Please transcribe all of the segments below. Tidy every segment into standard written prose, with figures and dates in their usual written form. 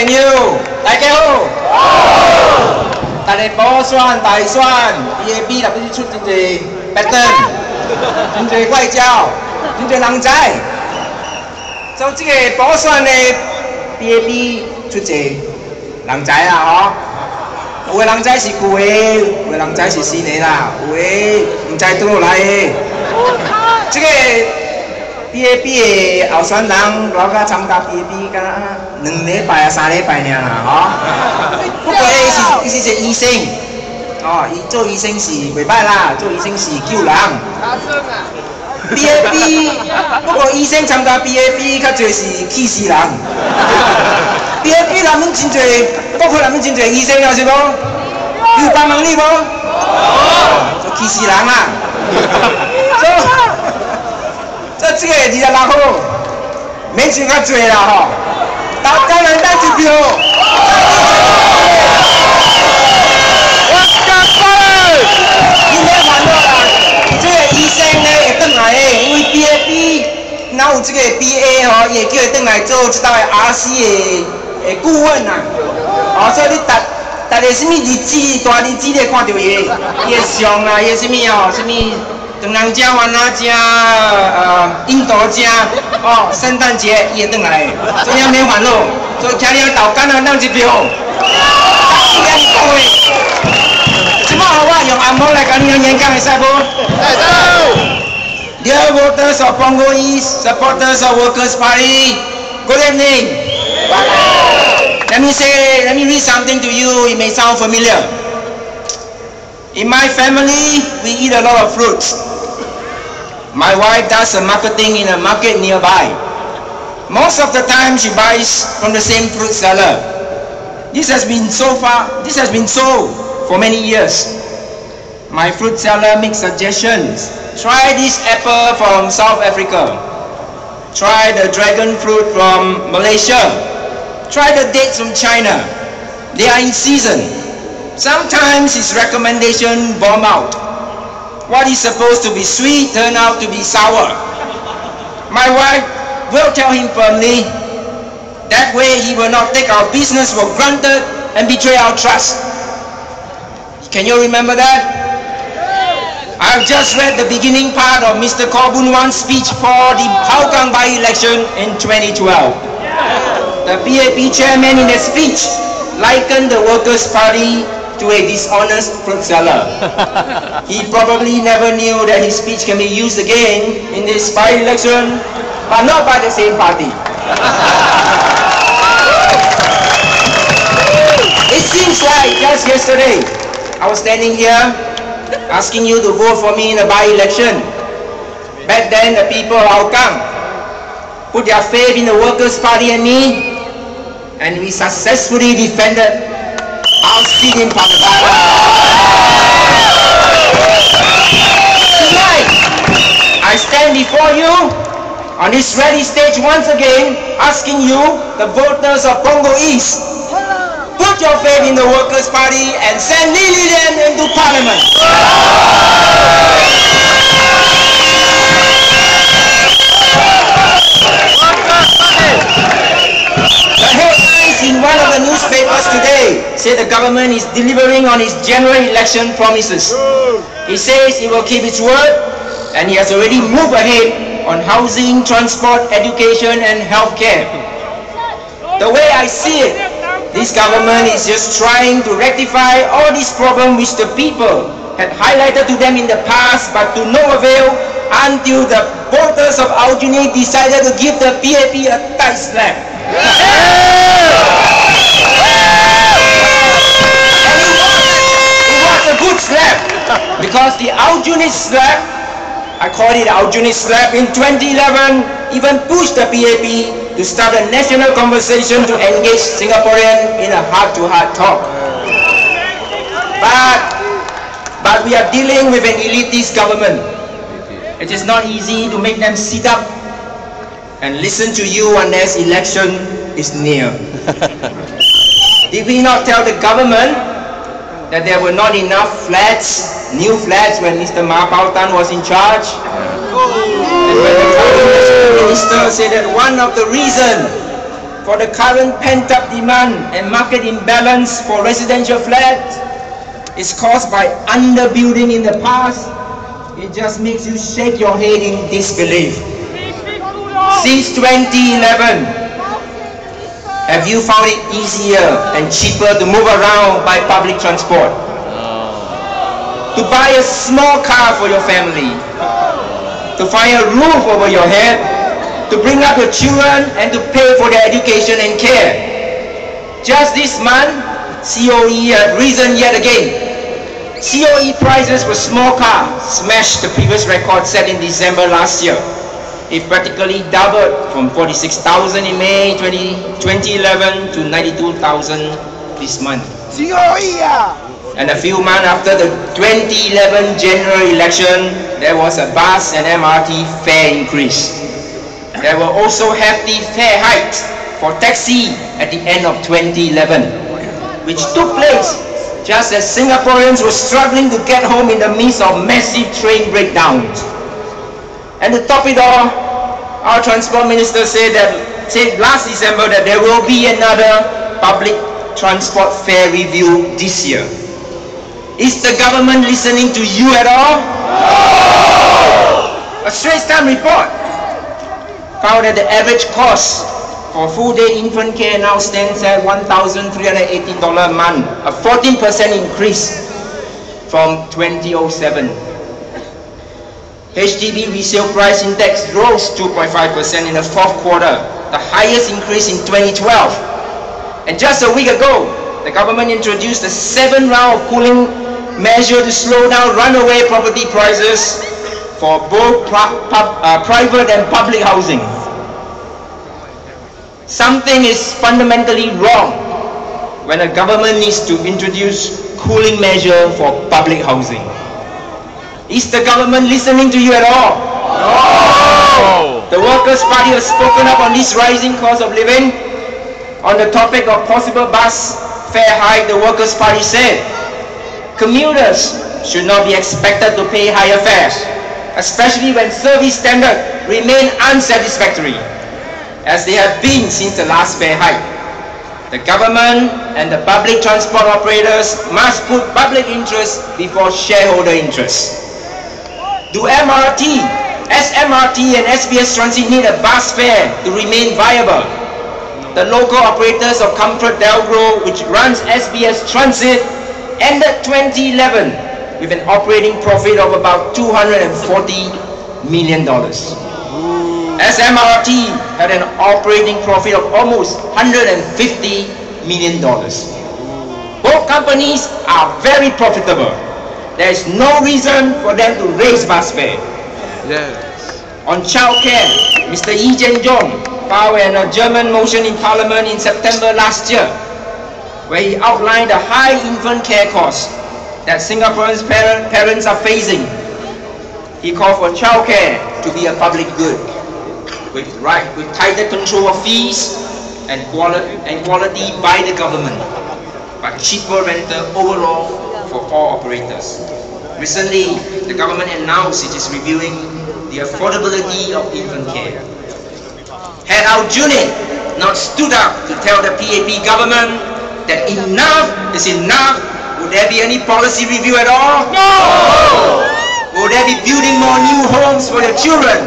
朋友，大家好。大家补选、大选 ，BAB 入去出真侪白灯，真侪外交，真侪人才。所以这个补选的 BAB 出侪人才啦，吼。有的人才是旧的，有的人才是新的啦，有的唔知倒落来的。这个 BAB 的候选人，老甲参加 BAB 敢若2礼拜啊、3礼拜尔啦，吼。不过伊是一个医生，哦，伊做医生是袂歹啦，做医生是救人。BAB 不过医生参加 BAB 较侪是气死人。BAB 内面真侪，包括内面真侪医生啊，是无？有帮忙你无？就气死人啦。这个26号，免想较侪啦吼，投感人等一票。我干翻！今天烦恼啦，这个医生呢会转来的，因为 BAB 哪有这个 BA 吼，伊会叫伊转来做这道的 RC 的顾问呐。哦，所以你逐个什么日子、大日子你会看到伊的相啊，伊的什么哦，什么。唐人街、越南街、印度街，哦，圣诞节伊会转来，所以也免烦恼，所以请你投感人等一票。各位，即摆我用暗号来甲你演讲，会使无？Dear voters of Congo East, supporters of Workers' Party, good evening. Let me read something to you. It may sound familiar. In my family, we eat a lot of fruits. My wife does the marketing in a market nearby. Most of the time, she buys from the same fruit seller. This has been so for many years. My fruit seller makes suggestions. Try this apple from South Africa. Try the dragon fruit from Malaysia. Try the dates from China. They are in season. Sometimes his recommendation bomb out. What is supposed to be sweet turn out to be sour. My wife will tell him firmly. That way he will not take our business for granted and betray our trust. Can you remember that? I've just read the beginning part of Mr. Korbunwan's speech for the Hougang by-election in 2012. The BAP chairman in his speech likened the Workers' Party to a dishonest fruit seller. He probably never knew that his speech can be used again in this by-election, but not by the same party. It seems like just yesterday, I was standing here asking you to vote for me in a by-election. Back then, the people of Hougang put their faith in the Workers' Party and me, and we successfully defended our seat in Parliament. Tonight, I stand before you on this ready stage once again, asking you, the voters of Congo East, put your faith in the Workers' Party and send Lily Lian into Parliament. The headlines in one of the newspapers today say the government is delivering on its general election promises. It says it will keep its word, and it has already moved ahead on housing, transport, education, and healthcare. The way I see it, this government is just trying to rectify all these problems which the people had highlighted to them in the past, but to no avail until the voters of Aljunied decided to give the PAP a tight slap. And it was a good slap, because the Aljunied slap, I call it Aljunied slap, in 2011 even pushed the PAP to start a national conversation to engage Singaporeans in a heart-to-heart talk. But we are dealing with an elitist government. It is not easy to make them sit up and listen to you unless election is near. Did we not tell the government that there were not enough flats, new flats, when Mr. Ma Pautan was in charge? And when the Foreign National Minister said that one of the reasons for the current pent-up demand and market imbalance for residential flats is caused by underbuilding in the past, it just makes you shake your head in disbelief. Since 2011, have you found it easier and cheaper to move around by public transport? To buy a small car for your family? To find a roof over your head? To bring up your children and to pay for their education and care? Just this month, COE have risen yet again. COE prices for small cars smashed the previous record set in December last year. It practically doubled from 46,000 in May 2011 to 92,000 this month. And a few months after the 2011 general election, there was a bus and MRT fare increase. There were also hefty fare hikes for taxi at the end of 2011, which took place just as Singaporeans were struggling to get home in the midst of massive train breakdowns. And to top it all, our Transport Minister said last December that there will be another public transport fare review this year. Is the government listening to you at all? No! A Straits Times report found that the average cost for full-day infant care now stands at $1,318 a month, a 14% increase from 2007. HDB resale price index rose 2.5% in the fourth quarter, the highest increase in 2012. And just a week ago, the government introduced a 7th round of cooling measure to slow down runaway property prices for both private and public housing. Something is fundamentally wrong when a government needs to introduce cooling measure for public housing. Is the government listening to you at all? No! The Workers' Party has spoken up on this rising cost of living. On the topic of possible bus fare hike, the Workers' Party said, commuters should not be expected to pay higher fares, especially when service standards remain unsatisfactory, as they have been since the last fare hike. The government and the public transport operators must put public interest before shareholder interest. Do SMRT and SBS Transit need a bus fare to remain viable? The local operators of Comfort Delgro, which runs SBS Transit, ended 2011 with an operating profit of about $240 million. SMRT had an operating profit of almost $150 million. Both companies are very profitable. There is no reason for them to raise bus fare. Yes. On childcare, Mr. Yee Jian-jong filed a German motion in Parliament in September last year, where he outlined the high infant care costs that Singaporeans' parents are facing. He called for childcare to be a public good, with tighter control of fees and quality by the government, but cheaper rental overall for all operators. Recently, the government announced it is reviewing the affordability of infant care. Had our unit not stood up to tell the PAP government that enough is enough, would there be any policy review at all? No! Would they be building more new homes for their children?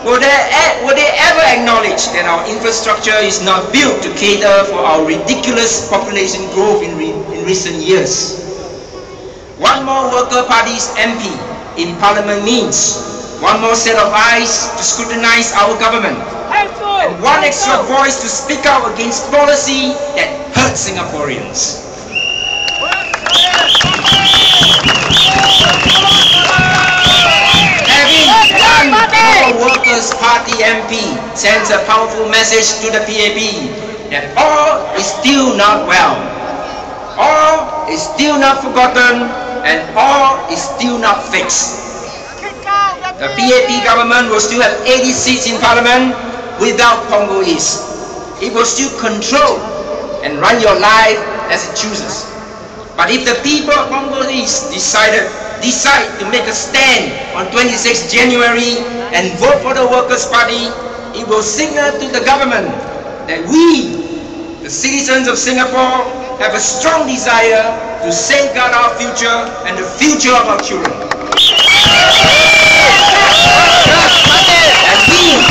Would they ever acknowledge that our infrastructure is not built to cater for our ridiculous population growth in recent years? One more Worker Party's MP in Parliament means one more set of eyes to scrutinize our government, and one extra voice to speak out against policy that hurts Singaporeans. Having one more Workers' Party MP sends a powerful message to the PAP that all is still not well, all is still not forgotten, and all is still not fixed. The PAP government will still have 80 seats in Parliament without Punggol East. It will still control and run your life as it chooses. But if the people of Punggol East decide to make a stand on 26 January and vote for the Workers' Party, it will signal to the government that we, the citizens of Singapore, have a strong desire to safeguard our future and the future of our children. And we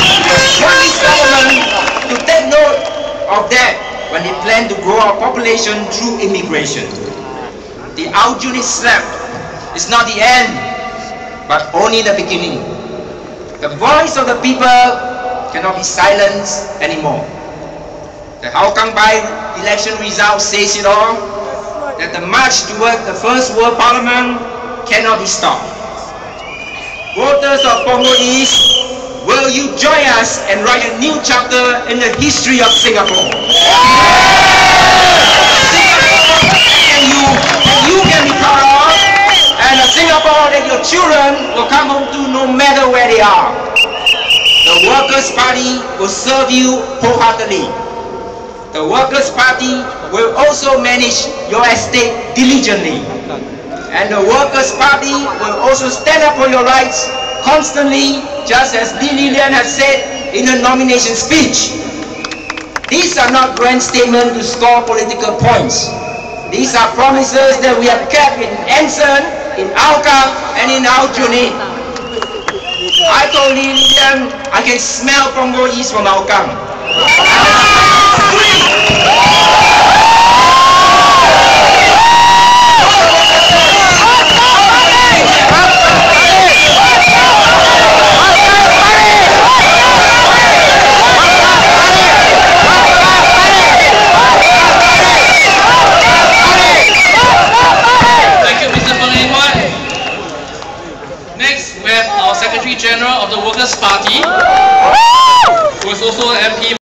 want this government to take note of that when they plan to grow our population through immigration. The Aljunied slap is not the end, but only the beginning. The voice of the people cannot be silenced anymore. The Hougang by-election result says it all, that the march toward the First World Parliament cannot be stopped. Voters of Punggol East, will you join us and write a new chapter in the history of Singapore? And you can be proud of, and a Singapore that your children will come home to no matter where they are. The Workers' Party will serve you wholeheartedly. The Workers' Party will also manage your estate diligently. And the Workers' Party will also stand up for your rights constantly, just as Lee Lilian has said in her nomination speech. These are not grand statements to score political points. These are promises that we have kept in Anson, in Hougang, and in Aljunied. I told Lee Lilian I can smell Punggol East from Hougang. Next, we have our Secretary General of the Workers' Party, who is also an MP.